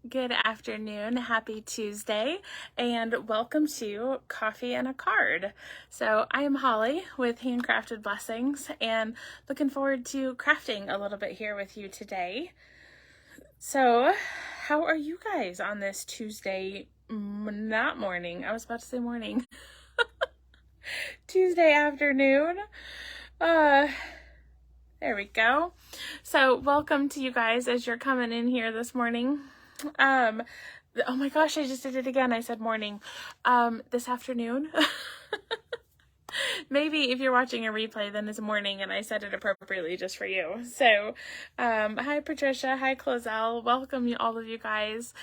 Good afternoon, happy Tuesday, and welcome to Coffee and a Card. So I am Holly with Handcrafted Blessings and looking forward to crafting a little bit here with you today. So how are you guys on this Tuesday, not morning, I was about to say morning, Tuesday afternoon? There we go. So welcome to you guys as you're coming in here this morning. Oh my gosh, I just did it again. I said morning. This afternoon. Maybe if you're watching a replay, then it's morning and I said it appropriately just for you. So, hi Patricia, hi Closelle. Welcome all of you guys.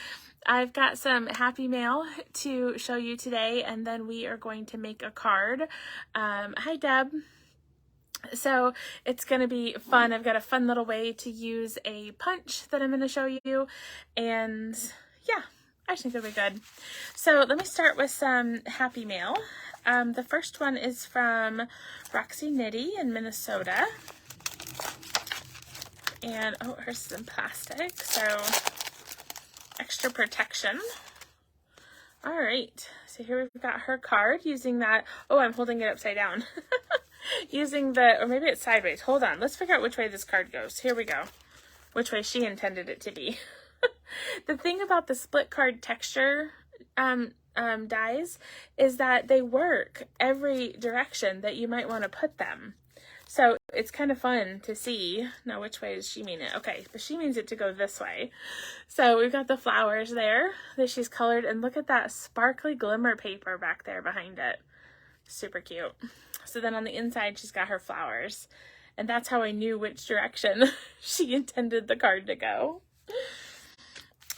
I've got some happy mail to show you today, and then we are going to make a card. Hi Deb. So it's going to be fun. I've got a fun little way to use a punch that I'm going to show you. And yeah, I think it'll be good. So let me start with some happy mail. The first one is from Roxy Nitty in Minnesota. And oh, hers is in plastic, so extra protection. All right, so here we've got her card using that. Oh, I'm holding it upside down. Using the, or maybe it's sideways. Hold on, let's figure out which way this card goes. Here we go. Which way she intended it to be. The thing about the split card texture dies is that they work every direction that you might want to put them. So it's kind of fun to see. Now, which way does she mean it? Okay, but she means it to go this way. So we've got the flowers there that she's colored, and look at that sparkly glimmer paper back there behind it. Super cute. So then on the inside, she's got her flowers. And that's how I knew which direction she intended the card to go.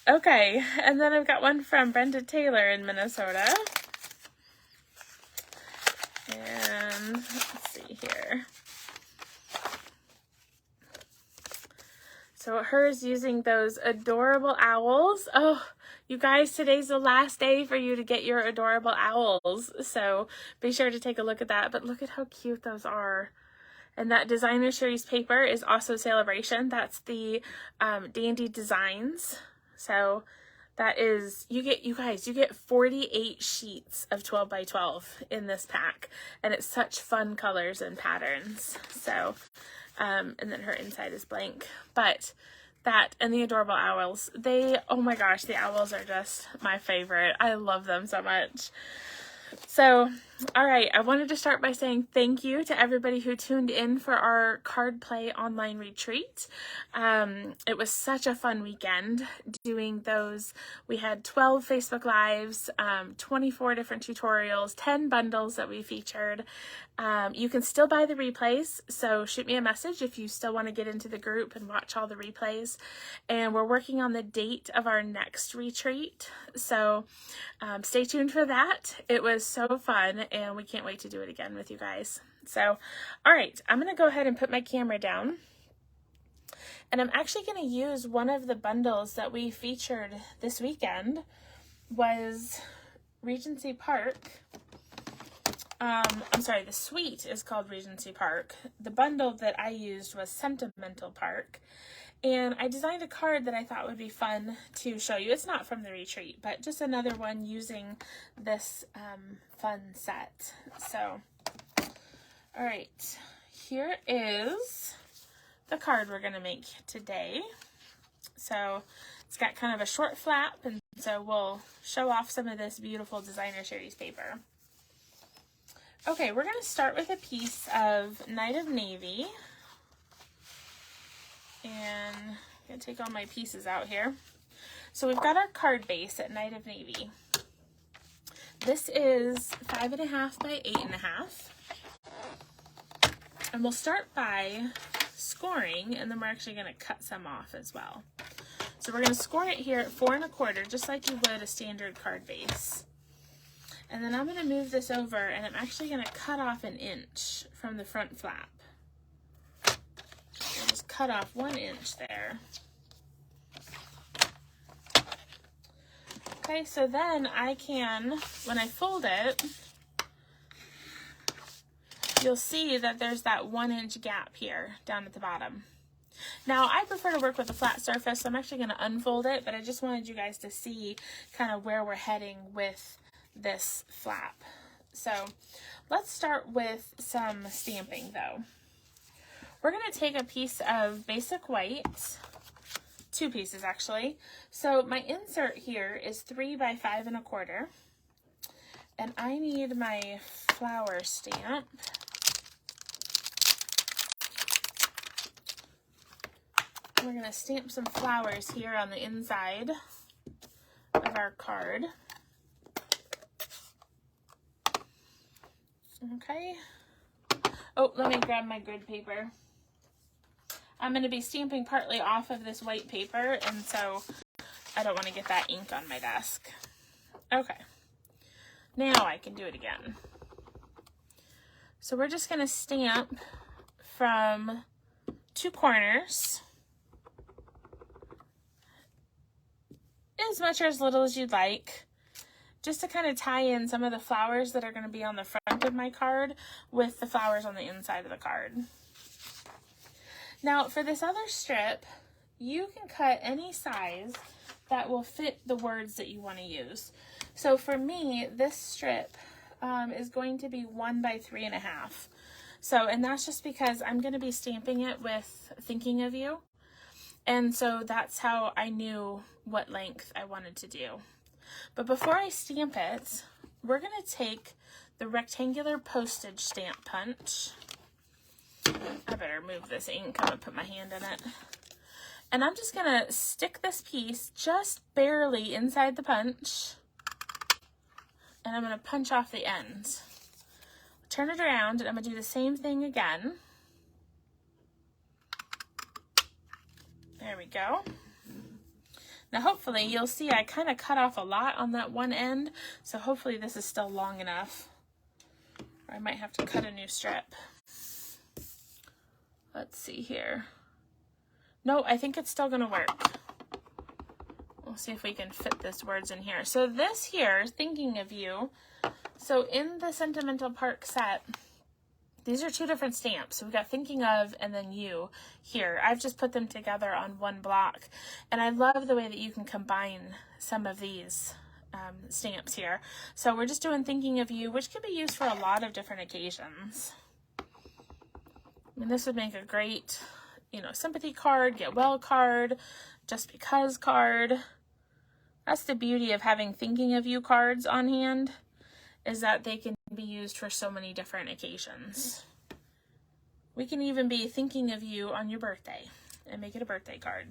Okay, and then I've got one from Brenda Taylor in Minnesota. And let's see here. So hers using those adorable owls. Oh, you guys, today's the last day for you to get your adorable owls. So be sure to take a look at that. But look at how cute those are. And that designer series paper is also Celebration. That's the Dandy Designs. So that is, you get 48 sheets of 12 by 12 in this pack. And it's such fun colors and patterns. So, and then her inside is blank. But that and the adorable owls, oh my gosh, the owls are just my favorite. I love them so much. So, all right, I wanted to start by saying thank you to everybody who tuned in for our card play online retreat. It was such a fun weekend doing those. We had 12 Facebook Lives, 24 different tutorials, 10 bundles that we featured. You can still buy the replays, so shoot me a message if you still want to get into the group and watch all the replays. And we're working on the date of our next retreat, so stay tuned for that. It was so fun, and we can't wait to do it again with you guys. So, all right, I'm going to go ahead and put my camera down. And I'm actually going to use one of the bundles that we featured this weekend was Regency Park. I'm sorry, the suite is called Regency Park. The bundle that I used was Sentimental Park. And I designed a card that I thought would be fun to show you. It's not from the retreat, but just another one using this fun set. So, all right, here is the card we're going to make today. So it's got kind of a short flap, and so we'll show off some of this beautiful designer series paper. Okay, we're going to start with a piece of Night of Navy. And I'm going to take all my pieces out here. So we've got our card base at Night of Navy. This is 5.5 by 8.5. And we'll start by scoring, and then we're actually going to cut some off as well. So we're going to score it here at 4 1/4, just like you would a standard card base. And then I'm going to move this over, and I'm actually going to cut off 1 inch from the front flap. I'll just cut off 1 inch there. Okay, so then I can, when I fold it, you'll see that there's that 1 inch gap here down at the bottom. Now, I prefer to work with a flat surface, so I'm actually going to unfold it, but I just wanted you guys to see kind of where we're heading with this flap. So let's start with some stamping though. We're going to take a piece of basic white, 2 pieces actually. So my insert here is 3 by 5 1/4, and I need my flower stamp. We're going to stamp some flowers here on the inside of our card. Okay. Oh, let me grab my grid paper. I'm going to be stamping partly off of this white paper, and so I don't want to get that ink on my desk. Okay. Now I can do it again. So we're just going to stamp from 2 corners, as much or as little as you'd like, just to kind of tie in some of the flowers that are going to be on the front of my card with the flowers on the inside of the card. Now for this other strip, you can cut any size that will fit the words that you want to use. So for me, this strip is going to be 1 by 3 1/2. So, and that's just because I'm going to be stamping it with Thinking of You. And so that's how I knew what length I wanted to do. But before I stamp it, we're going to take the rectangular postage stamp punch. I better move this ink. I'm going to put my hand in it. And I'm just going to stick this piece just barely inside the punch. And I'm going to punch off the end. Turn it around, and I'm going to do the same thing again. There we go. Now hopefully you'll see I kind of cut off a lot on that one end, so hopefully this is still long enough. Or I might have to cut a new strip. Let's see here. No, I think it's still going to work. We'll see if we can fit this words in here. So this here, Thinking of You, so in the Sentimental Park set, these are 2 different stamps. So we've got Thinking Of and then You here. I've just put them together on one block. And I love the way that you can combine some of these stamps here. So we're just doing Thinking of You, which can be used for a lot of different occasions. I mean, this would make a great, sympathy card, get well card, just because card. That's the beauty of having Thinking of You cards on hand, is that they can be used for so many different occasions. We can even be thinking of you on your birthday and make it a birthday card.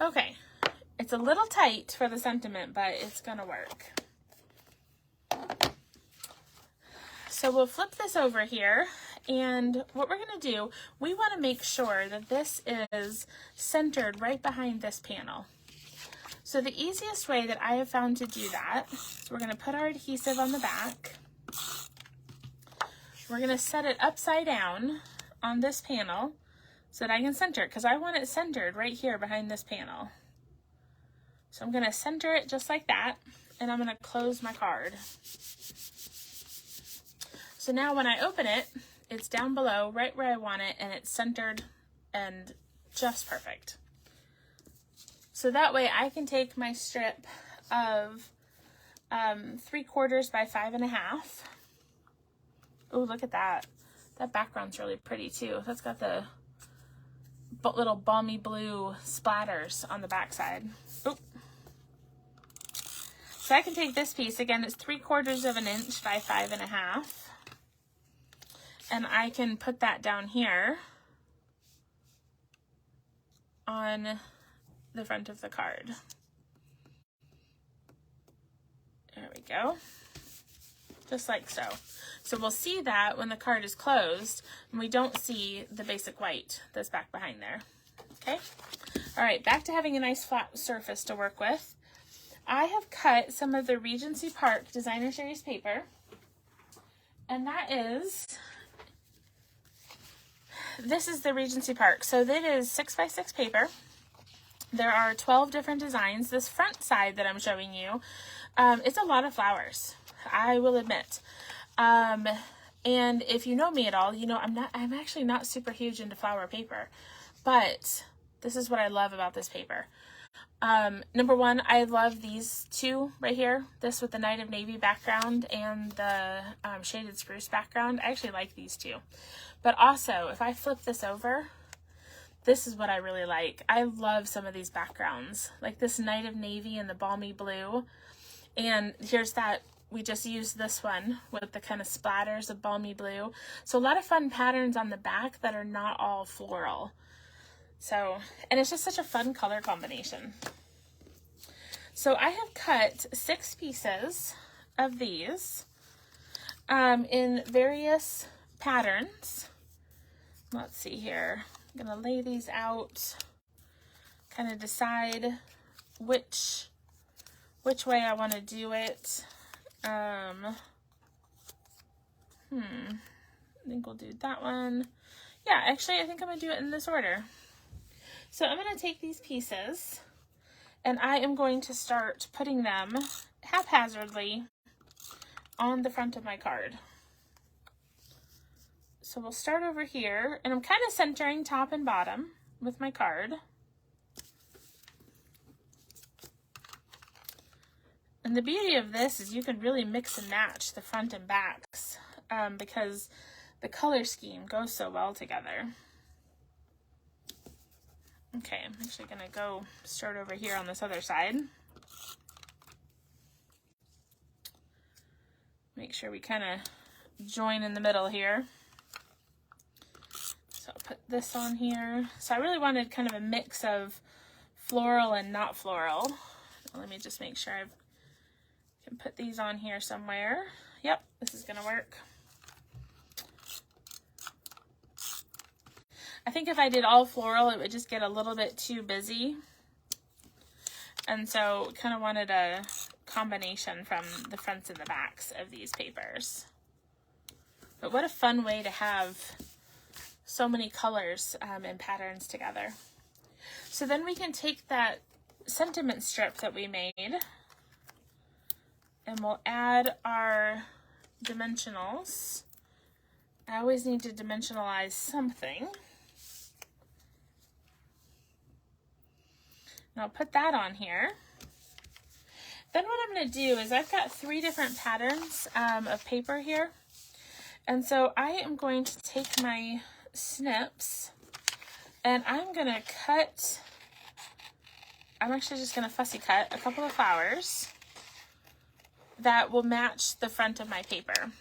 Okay, it's a little tight for the sentiment, but it's gonna work. So we'll flip this over here, and what we're gonna do, we wanna make sure that this is centered right behind this panel. So the easiest way that I have found to do that is we're going to put our adhesive on the back. We're going to set it upside down on this panel so that I can center it, because I want it centered right here behind this panel. So I'm going to center it just like that, and I'm going to close my card. So now when I open it, it's down below right where I want it, and it's centered and just perfect. So that way I can take my strip of 3/4 by 5 1/2. Oh, look at that. That background's really pretty too. That's got the little balmy blue splatters on the backside. Oh. So I can take this piece, again, it's 3/4 inch by 5 1/2. And I can put that down here on the front of the card. There we go. Just like so. So we'll see that when the card is closed and we don't see the basic white that's back behind there. Okay. All right, back to having a nice flat surface to work with. I have cut some of the Regency Park Designer Series paper, and this is the Regency Park. So that is 6 by 6 paper. There are 12 different designs. This front side that I'm showing you, it's a lot of flowers, I will admit. And if you know me at all, you know I'm actually not super huge into flower paper. But this is what I love about this paper. Number one, I love these two right here. This with the Night of Navy background and the shaded spruce background. I actually like these two. But also, if I flip this over, this is what I really like. I love some of these backgrounds, like this Night of Navy and the balmy blue. And here's that, we just used this one with the kind of splatters of balmy blue. So a lot of fun patterns on the back that are not all floral. So, and it's just such a fun color combination. So I have cut 6 pieces of these in various patterns. Let's see here. I'm gonna lay these out, kind of decide which way I want to do it. I think we'll do that one. Yeah, actually, I think I'm gonna do it in this order. So I'm going to take these pieces and I am going to start putting them haphazardly on the front of my card. So we'll start over here, and I'm kind of centering top and bottom with my card. And the beauty of this is you can really mix and match the front and backs because the color scheme goes so well together. Okay, I'm actually going to go start over here on this other side. Make sure we kind of join in the middle here. So I'll put this on here. So I really wanted kind of a mix of floral and not floral. Let me just make sure I can put these on here somewhere. Yep, this is going to work. I think if I did all floral, it would just get a little bit too busy. And so kind of wanted a combination from the fronts and the backs of these papers. But what a fun way to have so many colors and patterns together. So then we can take that sentiment strip that we made and we'll add our dimensionals. I always need to dimensionalize something. And I'll put that on here. Then what I'm going to do is I've got 3 different patterns of paper here. And so I am going to take my snips and I'm going to cut, I'm actually just going to fussy cut a couple of flowers that will match the front of my paper.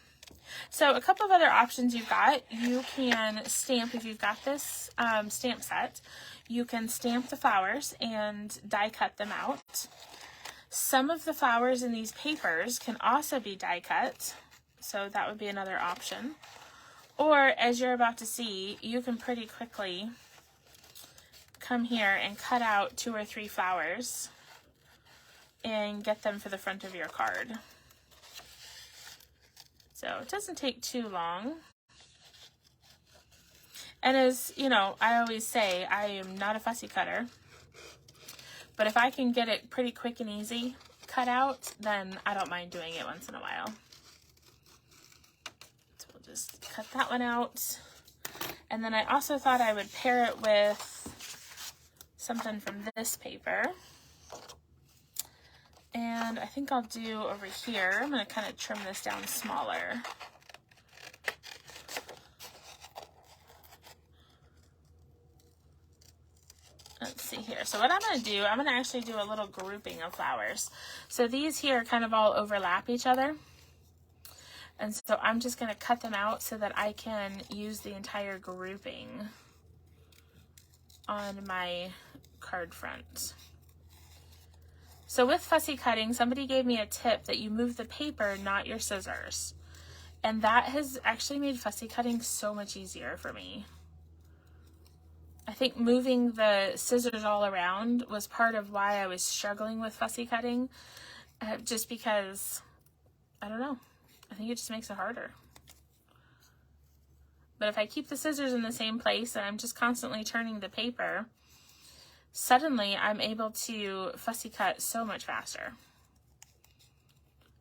So a couple of other options you've got, you can stamp, if you've got this stamp set, you can stamp the flowers and die cut them out. Some of the flowers in these papers can also be die cut, so that would be another option. Or as you're about to see, you can pretty quickly come here and cut out 2 or 3 flowers and get them for the front of your card. So it doesn't take too long. And as you know, I always say, I am not a fussy cutter. But if I can get it pretty quick and easy cut out, then I don't mind doing it once in a while. So we'll just cut that one out. And then I also thought I would pair it with something from this paper. And I think I'll do over here, I'm going to kind of trim this down smaller. Let's see here. So what I'm going to do, I'm going to actually do a little grouping of flowers. So these here kind of all overlap each other. And so I'm just going to cut them out so that I can use the entire grouping on my card front. So with fussy cutting, somebody gave me a tip that you move the paper, not your scissors. And that has actually made fussy cutting so much easier for me. I think moving the scissors all around was part of why I was struggling with fussy cutting, just because, I don't know, I think it just makes it harder. But if I keep the scissors in the same place and I'm just constantly turning the paper, suddenly I'm able to fussy cut so much faster.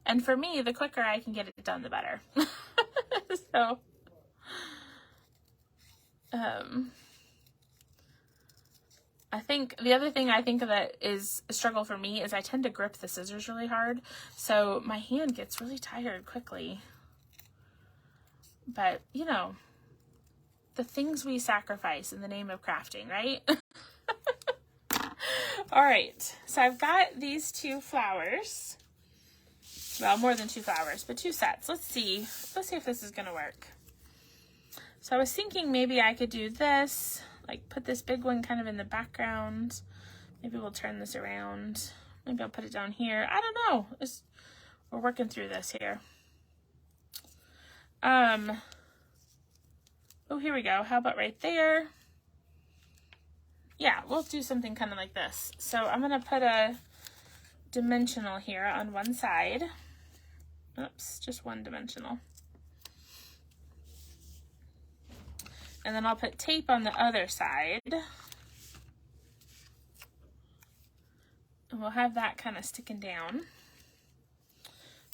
And for me, the quicker I can get it done, the better. So, I think the other thing I think that is a struggle for me is I tend to grip the scissors really hard. So my hand gets really tired quickly. But, you know, the things we sacrifice in the name of crafting, right? All right, so I've got these 2 flowers. Well, more than 2 flowers, but 2 sets. Let's see if this is gonna work. So I was thinking maybe I could do this, like put this big one kind of in the background. Maybe we'll turn this around. Maybe I'll put it down here. I don't know. We're working through this here. Oh, here we go. How about right there? Yeah, we'll do something kind of like this. So I'm going to put a dimensional here on one side. Oops, just one dimensional. And then I'll put tape on the other side. And we'll have that kind of sticking down.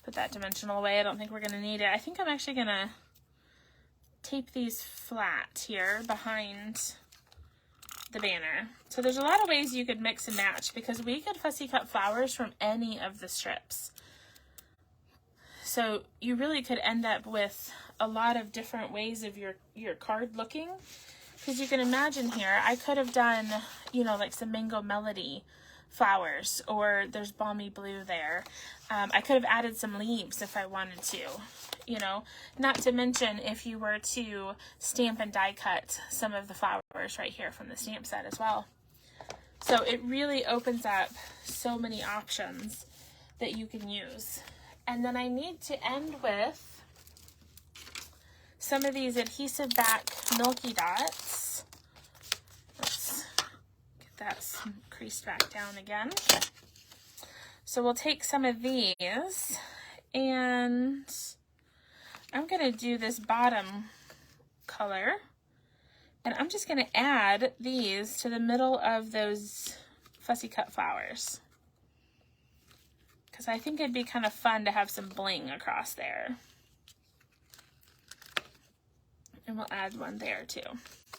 Put that dimensional away. I don't think we're going to need it. I think I'm actually going to tape these flat here behind the banner. So there's a lot of ways you could mix and match, because we could fussy cut flowers from any of the strips. So you really could end up with a lot of different ways of your card looking. Because you can imagine here, I could have done, you know, like some Mango Melody flowers, or there's Balmy Blue there. I could have added some leaves if I wanted to, you know, not to mention if you were to stamp and die cut some of the flowers right here from the stamp set as well. So it really opens up so many options that you can use. And then I need to end with some of these adhesive back milky dots. Let's get that creased back down again. So we'll take some of these, and I'm going to do this bottom color, and I'm just going to add these to the middle of those fussy cut flowers, because I think it'd be kind of fun to have some bling across there. And we'll add one there too.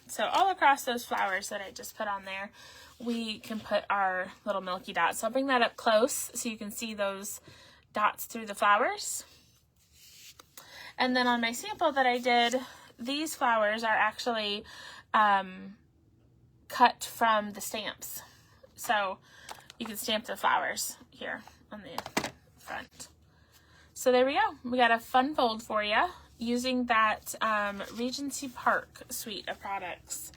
So all across those flowers that I just put on there, we can put our little milky dots. So I'll bring that up close so you can see those dots through the flowers. And then on my sample that I did, these flowers are actually cut from the stamps. So you can stamp the flowers here on the front. So there we go. We got a fun fold for you using that Regency Park suite of products.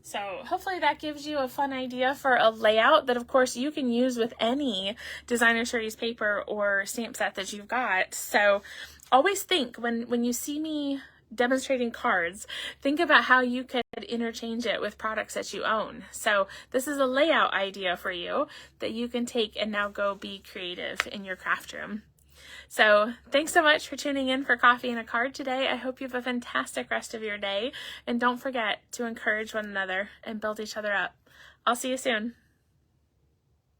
So hopefully that gives you a fun idea for a layout that of course you can use with any designer series paper or stamp set that you've got. So always think when you see me demonstrating cards, think about how you could interchange it with products that you own. So this is a layout idea for you that you can take and now go be creative in your craft room. So thanks so much for tuning in for Coffee and a Card today. I hope you have a fantastic rest of your day, and don't forget to encourage one another and build each other up. I'll see you soon.